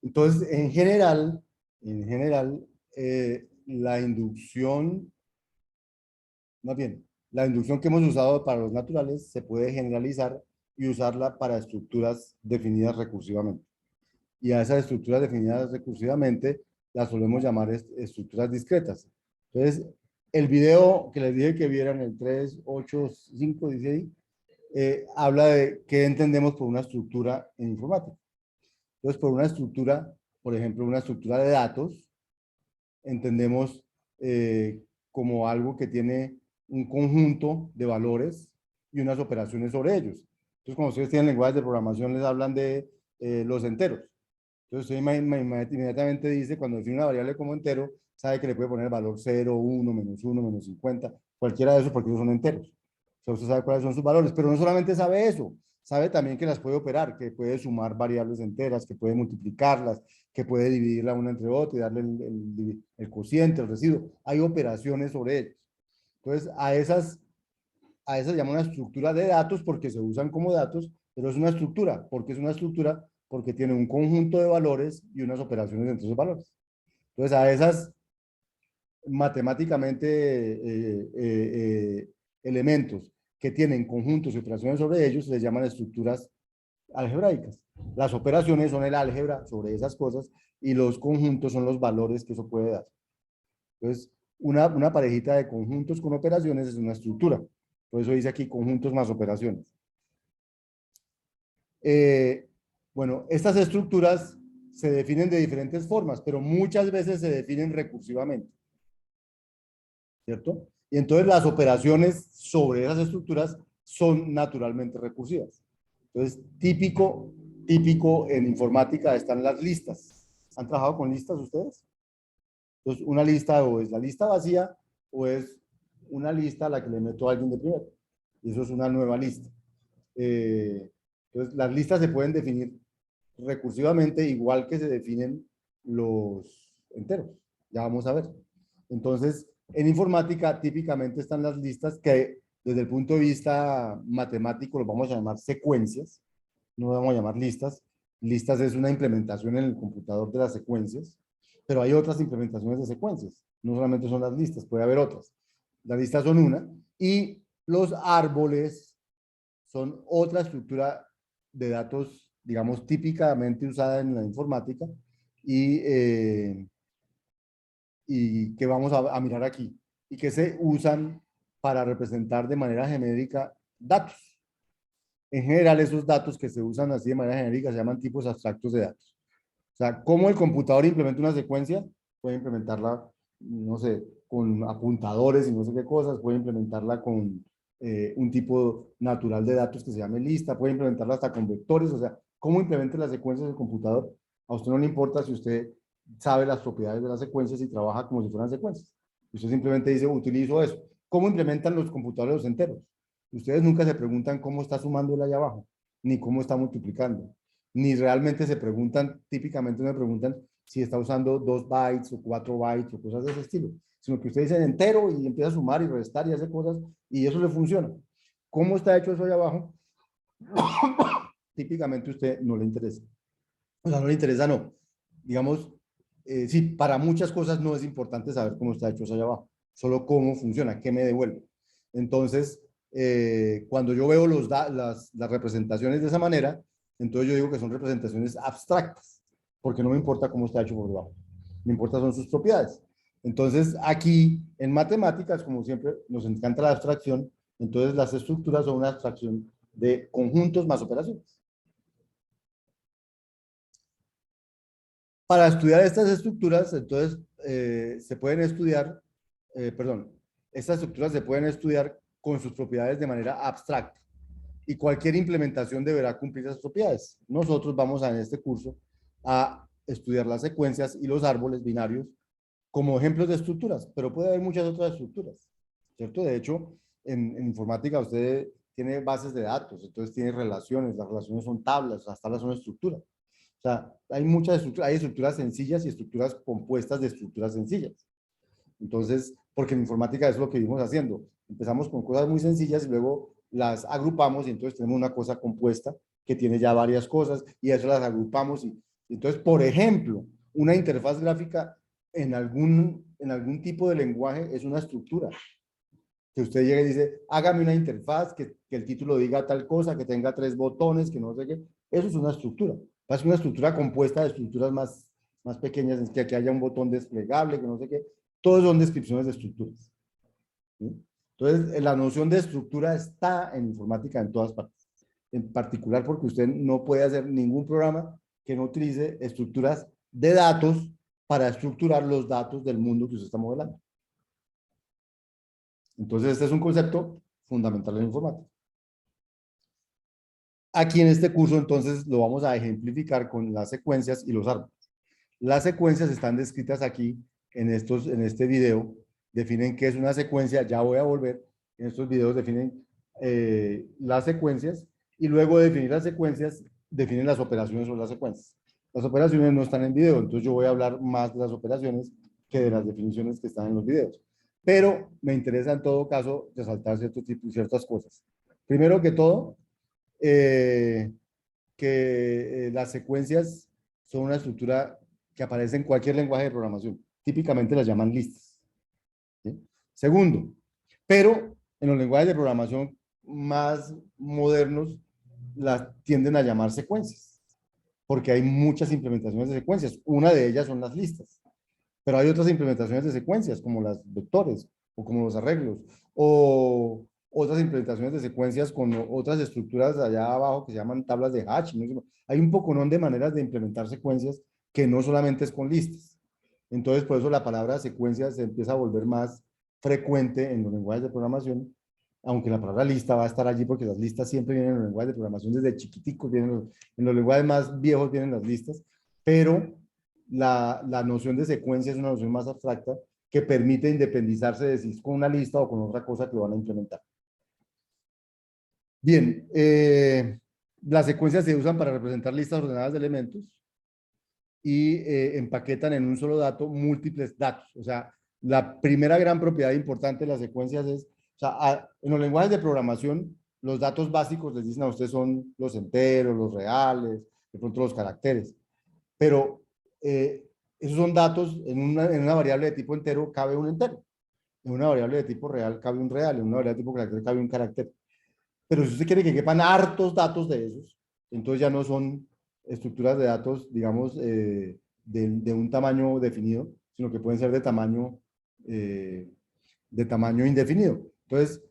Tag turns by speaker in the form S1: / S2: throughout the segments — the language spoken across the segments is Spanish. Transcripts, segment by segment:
S1: Entonces, en general, la inducción, más bien, la inducción que hemos usado para los naturales se puede generalizar y usarla para estructuras definidas recursivamente. Y a esas estructuras definidas recursivamente las solemos llamar estructuras discretas. Entonces, el video que les dije que vieran, el 3, 8, 5, 16, habla de qué entendemos por una estructura en informática. Entonces, por una estructura, por ejemplo, una estructura de datos, entendemos como algo que tiene un conjunto de valores y unas operaciones sobre ellos. Entonces, cuando ustedes tienen lenguajes de programación, les hablan de los enteros. Entonces, usted inmediatamente dice, cuando define una variable como entero, sabe que le puede poner el valor 0, 1, -1, -50, cualquiera de esos, porque esos son enteros. O sea, usted sabe cuáles son sus valores, pero no solamente sabe eso, sabe también que las puede operar, que puede sumar variables enteras, que puede multiplicarlas, que puede dividirla una entre otra y darle el cociente, el residuo. Hay operaciones sobre ellas. Entonces, a esas llaman una estructura de datos porque se usan como datos, pero es una estructura. ¿Por qué es una estructura? Porque tiene un conjunto de valores y unas operaciones entre esos valores. Entonces, a esas matemáticamente elementos que tienen conjuntos y operaciones sobre ellos se les llaman estructuras algebraicas. Las operaciones son el álgebra sobre esas cosas y los conjuntos son los valores que eso puede dar. Entonces, una parejita de conjuntos con operaciones es una estructura. Por eso dice aquí conjuntos más operaciones. Bueno, estas estructuras se definen de diferentes formas, pero muchas veces se definen recursivamente, ¿cierto? Y entonces las operaciones sobre esas estructuras son naturalmente recursivas. Entonces, típico en informática están las listas. ¿Han trabajado con listas ustedes? Entonces, una lista o es la lista vacía o es una lista a la que le meto a alguien de primero. Y eso es una nueva lista. Entonces, las listas se pueden definir recursivamente igual que se definen los enteros. Ya vamos a ver. Entonces, en informática típicamente están las listas que desde el punto de vista matemático los vamos a llamar secuencias, no vamos a llamar listas. Listas es una implementación en el computador de las secuencias, pero hay otras implementaciones de secuencias. No solamente son las listas, puede haber otras. Las listas son una y los árboles son otra estructura de datos, digamos, típicamente usada en la informática y que vamos a mirar aquí y que se usan para representar de manera genérica datos. En general, esos datos que se usan así de manera genérica se llaman tipos abstractos de datos. O sea, cómo el computador implementa una secuencia, puede implementarla, no sé, con apuntadores y no sé qué cosas, puede implementarla con un tipo natural de datos que se llame lista, puede implementarla hasta con vectores, o sea, cómo implementa las secuencias del computador, a usted no le importa si usted sabe las propiedades de las secuencias y trabaja como si fueran secuencias. Usted simplemente dice, utilizo eso. ¿Cómo implementan los computadores los enteros? Ustedes nunca se preguntan cómo está sumando el allá abajo, ni cómo está multiplicando, ni realmente se preguntan, típicamente me preguntan si está usando 2 bytes o 4 bytes o cosas de ese estilo, sino que usted dice entero y empieza a sumar y restar y hace cosas y eso le funciona. ¿Cómo está hecho eso allá abajo? Típicamente a usted no le interesa. O sea, no le interesa, no. Digamos, sí, para muchas cosas no es importante saber cómo está hecho eso allá abajo, solo cómo funciona, qué me devuelve. Entonces, cuando yo veo las representaciones de esa manera, entonces yo digo que son representaciones abstractas, porque no me importa cómo está hecho por debajo, me importa son sus propiedades. Entonces, aquí en matemáticas, como siempre, nos encanta la abstracción, entonces las estructuras son una abstracción de conjuntos más operaciones. Para estudiar estas estructuras, entonces, se pueden estudiar, perdón, estas estructuras se pueden estudiar con sus propiedades de manera abstracta y cualquier implementación deberá cumplir esas propiedades. Nosotros vamos en este curso a estudiar las secuencias y los árboles binarios como ejemplos de estructuras, pero puede haber muchas otras estructuras, ¿cierto? De hecho, en informática usted tiene bases de datos, entonces tiene relaciones, las relaciones son tablas, las tablas son estructuras. O sea, hay muchas estructuras, hay estructuras sencillas y estructuras compuestas de estructuras sencillas. Entonces, porque en informática es lo que vimos haciendo. Empezamos con cosas muy sencillas y luego las agrupamos y entonces tenemos una cosa compuesta que tiene ya varias cosas y eso las agrupamos Entonces, por ejemplo, una interfaz gráfica en algún tipo de lenguaje es una estructura. Que usted llegue y dice, hágame una interfaz, que el título diga tal cosa, que tenga 3 botones, que no sé qué. Eso es una estructura. Es una estructura compuesta de estructuras más pequeñas, es que aquí haya un botón desplegable, que no sé qué. Todos son descripciones de estructuras. ¿Sí? Entonces, la noción de estructura está en informática en todas partes. En particular porque usted no puede hacer ningún programa que no utilice estructuras de datos para estructurar los datos del mundo que usted está modelando. Entonces, este es un concepto fundamental en informática. Aquí en este curso, entonces, lo vamos a ejemplificar con las secuencias y los árboles. Las secuencias están descritas aquí en este video. Definen qué es una secuencia. Ya voy a volver. En estos videos definen las secuencias y luego de definir las secuencias, definen las operaciones sobre las secuencias. Las operaciones no están en video, entonces yo voy a hablar más de las operaciones que de las definiciones que están en los videos. Pero me interesa en todo caso resaltar ciertas cosas. Primero que todo, eh, que las secuencias son una estructura que aparece en cualquier lenguaje de programación. Típicamente las llaman listas. ¿Sí? Segundo, pero en los lenguajes de programación más modernos las tienden a llamar secuencias, porque hay muchas implementaciones de secuencias. Una de ellas son las listas, pero hay otras implementaciones de secuencias, como las vectores, o como los arreglos, o otras implementaciones de secuencias con otras estructuras allá abajo que se llaman tablas de Hatch. ¿No? Hay un poconón de maneras de implementar secuencias que no solamente es con listas. Entonces, por eso la palabra secuencia se empieza a volver más frecuente en los lenguajes de programación, aunque la palabra lista va a estar allí porque las listas siempre vienen en los lenguajes de programación desde chiquiticos, en los lenguajes más viejos vienen las listas, pero la noción de secuencia es una noción más abstracta que permite independizarse de si es con una lista o con otra cosa que lo van a implementar. Bien, las secuencias se usan para representar listas ordenadas de elementos y empaquetan en un solo dato múltiples datos. O sea, la primera gran propiedad importante de las secuencias es, o sea, en los lenguajes de programación, los datos básicos les dicen a ustedes son los enteros, los reales, de pronto los caracteres, pero esos son datos, en una variable de tipo entero cabe un entero, en una variable de tipo real cabe un real, en una variable de tipo carácter cabe un carácter. Pero si usted quiere que quepan hartos datos de esos, entonces ya no son estructuras de datos, digamos, de un tamaño definido, sino que pueden ser eh, de tamaño indefinido. Entonces,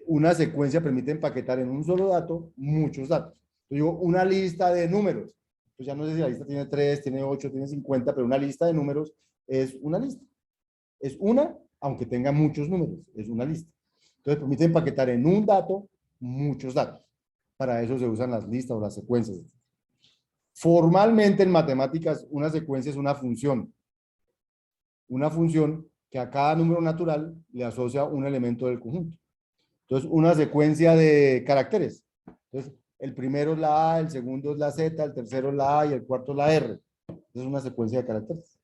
S1: una secuencia permite empaquetar en un solo dato muchos datos. Yo digo, una lista de números. Pues ya no sé si la lista tiene 3, tiene 8, tiene 50, pero una lista de números es una lista. Es una, aunque tenga muchos números, es una lista. Entonces, permite empaquetar en un dato muchos datos. Para eso se usan las listas o las secuencias. Formalmente en matemáticas, una secuencia es una función que a cada número natural le asocia un elemento del conjunto. Entonces, una secuencia de caracteres. Entonces, el primero es la A, el segundo es la Z, el tercero es la A y el cuarto es la R. Es una secuencia de caracteres.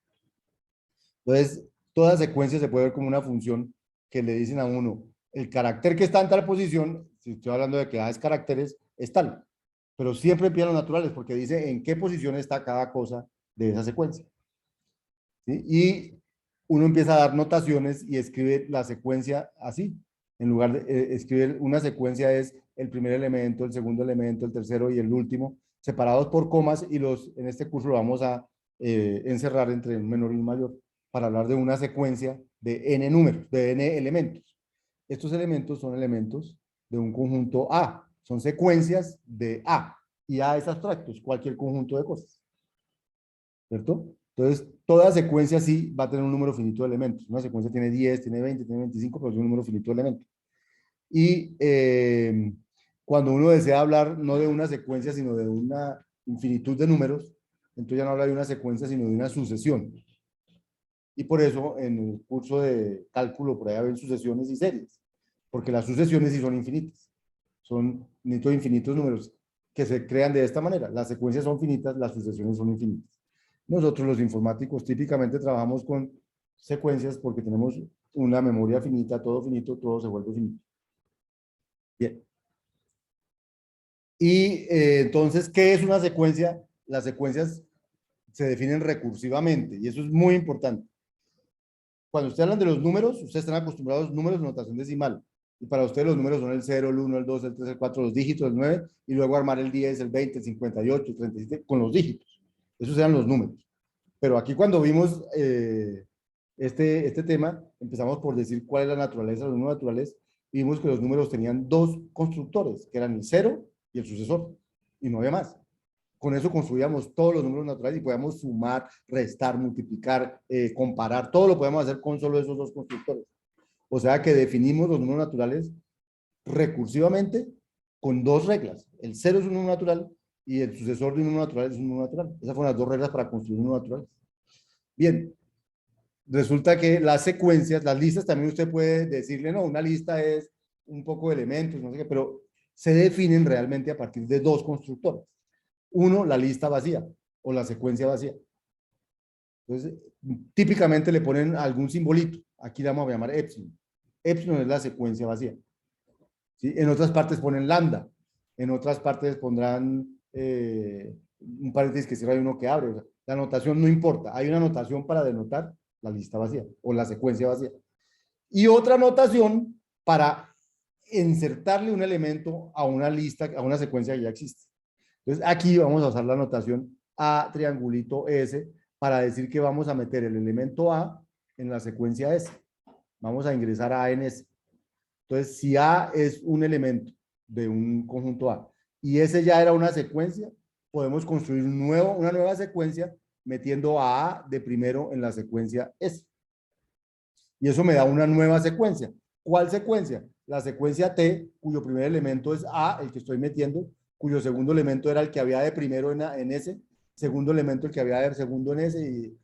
S1: Entonces, toda secuencia se puede ver como una función que le dicen a uno, el carácter que está en tal posición, si estoy hablando de que A es caracteres, es tal. Pero siempre empiezan los naturales porque dice en qué posición está cada cosa de esa secuencia. ¿Sí? Y uno empieza a dar notaciones y escribe la secuencia así. En lugar de escribir una secuencia es el primer elemento, el segundo elemento, el tercero y el último, separados por comas y en este curso lo vamos a encerrar entre un menor y un mayor para hablar de una secuencia de n números, de n elementos. Estos elementos son elementos de un conjunto A, son secuencias de A y A es abstracto, es cualquier conjunto de cosas. ¿Cierto? Entonces, toda secuencia sí va a tener un número finito de elementos. Una secuencia tiene 10, tiene 20, tiene 25, pero es un número finito de elementos. Y cuando uno desea hablar no de una secuencia, sino de una infinitud de números, entonces ya no habla de una secuencia, sino de una sucesión. Y por eso en el curso de cálculo, por ahí ven sucesiones y series, porque las sucesiones sí son infinitas. Son infinitos números que se crean de esta manera. Las secuencias son finitas, las sucesiones son infinitas. Nosotros los informáticos típicamente trabajamos con secuencias porque tenemos una memoria finita, todo finito, todo se vuelve finito. Bien. Y entonces, ¿qué es una secuencia? Las secuencias se definen recursivamente, y eso es muy importante. Cuando ustedes hablan de los números, ustedes están acostumbrados a los números de notación decimal. Y para ustedes los números son el 0, el 1, el 2, el 3, el 4, los dígitos, el 9, y luego armar el 10, el 20, el 58, el 37, con los dígitos. Esos eran los números. Pero aquí cuando vimos este tema, empezamos por decir cuál es la naturaleza de los números naturales, y vimos que los números tenían dos constructores, que eran el 0 y el sucesor, y no había más. Con eso construíamos todos los números naturales y podíamos sumar, restar, multiplicar, comparar, todo lo podemos hacer con solo esos dos constructores. O sea que definimos los números naturales recursivamente con dos reglas. El cero es un número natural y el sucesor de un número natural es un número natural. Esas fueron las dos reglas para construir un número natural. Bien, resulta que las secuencias, las listas, también usted puede decirle, no, una lista es un poco de elementos, no sé qué, pero se definen realmente a partir de dos constructores. Uno, la lista vacía o la secuencia vacía. Entonces, típicamente le ponen algún simbolito. Aquí le vamos a llamar epsilon. Epsilon es la secuencia vacía. ¿Sí? En otras partes ponen lambda. En otras partes pondrán un paréntesis que cierra y uno que abre. O sea, la notación no importa. Hay una notación para denotar la lista vacía o la secuencia vacía. Y otra notación para insertarle un elemento a una lista, a una secuencia que ya existe. Entonces, aquí vamos a usar la notación A triangulito S para decir que vamos a meter el elemento A en la secuencia S. Vamos a ingresar a en S. Entonces, si A es un elemento de un conjunto A y ese ya era una secuencia, podemos construir una nueva secuencia metiendo a A de primero en la secuencia S. Y eso me da una nueva secuencia. ¿Cuál secuencia? La secuencia T, cuyo primer elemento es A, el que estoy metiendo, cuyo segundo elemento era el que había de primero en S, segundo elemento el que había de segundo en S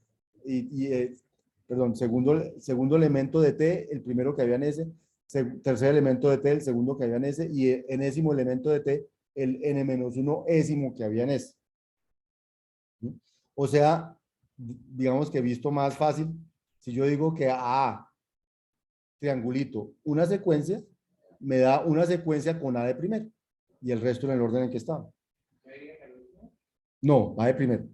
S1: perdón, segundo elemento de T, el primero que había en S, tercer elemento de T, el segundo que había en S, y enésimo elemento de T, el n-1 ésimo que había en S. ¿Sí? O sea, digamos que visto más fácil, si yo digo que A, triangulito, una secuencia, me da una secuencia con A de primero, y el resto en el orden en que estaba. No, va de primero.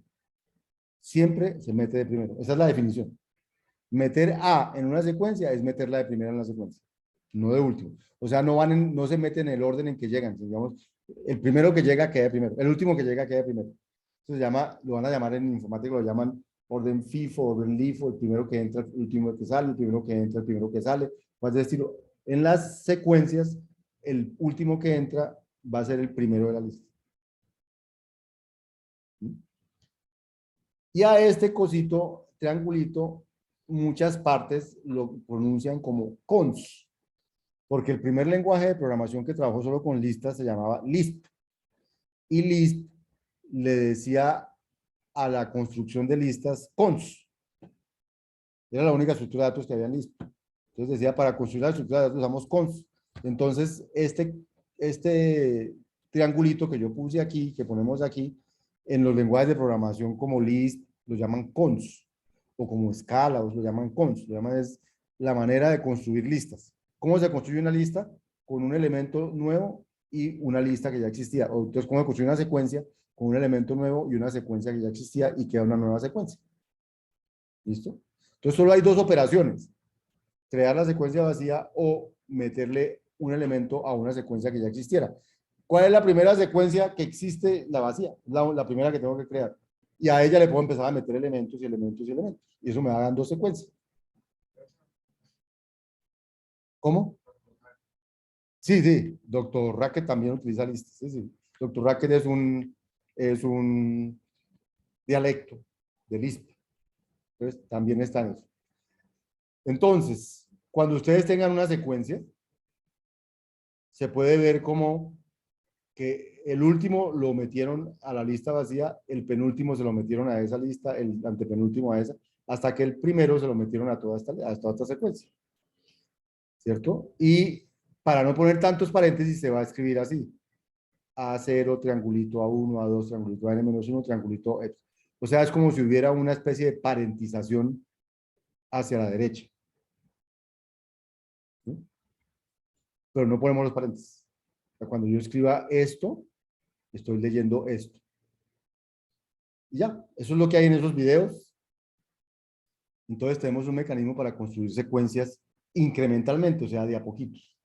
S1: Siempre se mete de primero. Esa es la definición. Meter A en una secuencia es meterla de primera en la secuencia, no de último. O sea, no se meten en el orden en que llegan. Digamos, el primero que llega queda de primero, el último que llega queda de primero. Eso se llama, lo van a llamar en informática, lo llaman orden FIFO, orden LIFO, el primero que entra, el último que sale, el primero que entra, el primero que sale. Más de estilo. En las secuencias, el último que entra va a ser el primero de la lista. Y a este cosito, triangulito, muchas partes lo pronuncian como cons, porque el primer lenguaje de programación que trabajó solo con listas se llamaba Lisp. Y Lisp le decía a la construcción de listas cons. Era la única estructura de datos que había en Lisp. Entonces decía, para construir la estructura de datos usamos cons. Entonces, este triangulito que yo puse aquí, que ponemos aquí, en los lenguajes de programación como Lisp, lo llaman cons, o como Scala, o lo llaman cons. Lo llaman es la manera de construir listas. ¿Cómo se construye una lista? Con un elemento nuevo y una lista que ya existía. O entonces, ¿cómo se construye una secuencia? Con un elemento nuevo y una secuencia que ya existía y queda una nueva secuencia. ¿Listo? Entonces, solo hay dos operaciones: crear la secuencia vacía o meterle un elemento a una secuencia que ya existiera. ¿Cuál es la primera secuencia que existe? La vacía, la primera que tengo que crear. Y a ella le puedo empezar a meter elementos y elementos y elementos. Y eso me va dando secuencias. ¿Cómo? Sí, sí. Doctor Racket también utiliza listas. Sí, sí. Doctor Racket es un dialecto de Lisp. Entonces, también está en eso. Entonces, cuando ustedes tengan una secuencia, se puede ver como que el último lo metieron a la lista vacía, el penúltimo se lo metieron a esa lista, el antepenúltimo a esa, hasta que el primero se lo metieron a toda esta secuencia, ¿cierto? Y para no poner tantos paréntesis, se va a escribir así: A0, triangulito A1, A2, triangulito N-1, triangulito E. O sea, es como si hubiera una especie de parentización hacia la derecha, ¿sí? Pero no ponemos los paréntesis. O sea, cuando yo escriba esto, estoy leyendo esto. Y ya, eso es lo que hay en esos videos. Entonces tenemos un mecanismo para construir secuencias incrementalmente, o sea, de a poquitos.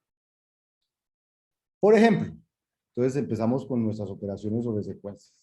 S1: Por ejemplo, entonces empezamos con nuestras operaciones sobre secuencias.